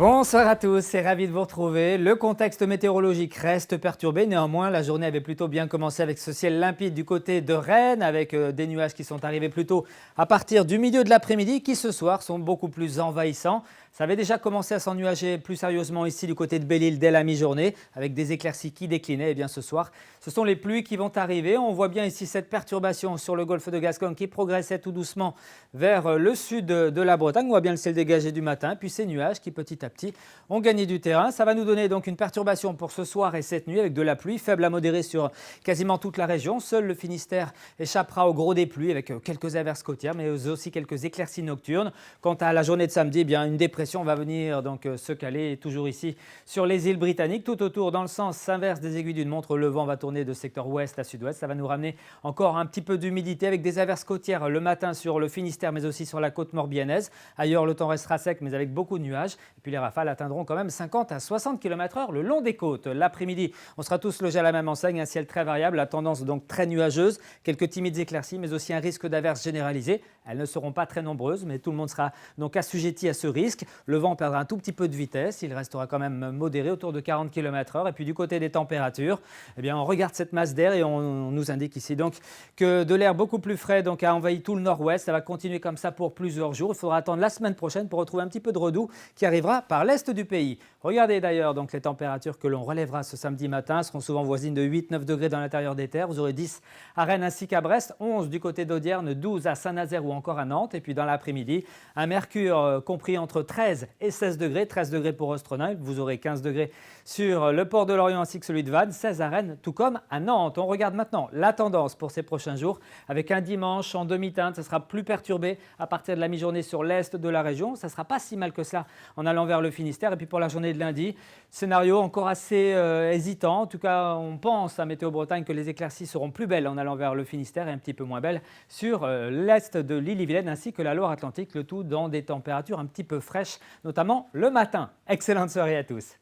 Bonsoir à tous et ravi de vous retrouver. Le contexte météorologique reste perturbé. Néanmoins, la journée avait plutôt bien commencé avec ce ciel limpide du côté de Rennes, avec des nuages qui sont arrivés plutôt à partir du milieu de l'après-midi, qui ce soir sont beaucoup plus envahissants. Ça avait déjà commencé à s'ennuager plus sérieusement ici du côté de Belle-Île dès la mi-journée, avec des éclaircies qui déclinaient. Et bien ce soir, ce sont les pluies qui vont arriver. On voit bien ici cette perturbation sur le golfe de Gascogne qui progressait tout doucement vers le sud de la Bretagne. On voit bien le ciel dégagé du matin, puis ces nuages qui petit à petit ont gagné du terrain. Ça va nous donner donc une perturbation pour ce soir et cette nuit avec de la pluie faible à modérée sur quasiment toute la région. Seul le Finistère échappera au gros des pluies avec quelques averses côtières, mais aussi quelques éclaircies nocturnes. Quant à la journée de samedi, eh bien une dépression va venir donc se caler toujours ici sur les îles britanniques. Tout autour, dans le sens inverse des aiguilles d'une montre, le vent va tourner de secteur ouest à sud-ouest. Ça va nous ramener encore un petit peu d'humidité avec des averses côtières le matin sur le Finistère, mais aussi sur la côte morbihannaise. Ailleurs, le temps restera sec, mais avec beaucoup de nuages. Et puis les rafales atteindront quand même 50 à 60 km/h le long des côtes. L'après-midi, on sera tous logés à la même enseigne, un ciel très variable, la tendance donc très nuageuse, quelques timides éclaircies, mais aussi un risque d'averses généralisées. Elles ne seront pas très nombreuses, mais tout le monde sera donc assujetti à ce risque. Le vent perdra un tout petit peu de vitesse, il restera quand même modéré autour de 40 km/h. Et puis du côté des températures, eh bien, on regarde cette masse d'air et on nous indique ici donc que de l'air beaucoup plus frais donc, a envahi tout le nord-ouest. Ça va continuer comme ça pour plusieurs jours. Il faudra attendre la semaine prochaine pour retrouver un petit peu de redoux qui arrivera par l'est du pays. Regardez d'ailleurs donc les températures que l'on relèvera ce samedi matin seront souvent voisines de 8-9 degrés dans l'intérieur des terres. Vous aurez 10 à Rennes ainsi qu'à Brest, 11 du côté d'Audierne, 12 à Saint-Nazaire ou encore à Nantes. Et puis dans l'après-midi, un mercure compris entre 13 et 16 degrés, 13 degrés pour Ostrenay. Vous aurez 15 degrés sur le port de Lorient ainsi que celui de Vannes, 16 à Rennes, tout comme à Nantes. On regarde maintenant la tendance pour ces prochains jours avec un dimanche en demi-teinte. Ce sera plus perturbé à partir de la mi-journée sur l'est de la région. Ça ne sera pas si mal que cela en allant vers le Finistère. Et puis pour la journée de lundi, scénario encore assez hésitant. En tout cas, on pense à Météo Bretagne que les éclaircies seront plus belles en allant vers le Finistère et un petit peu moins belles sur l'est de l'île-et-Vilaine ainsi que la Loire-Atlantique. Le tout dans des températures un petit peu fraîches, notamment le matin. Excellente soirée à tous.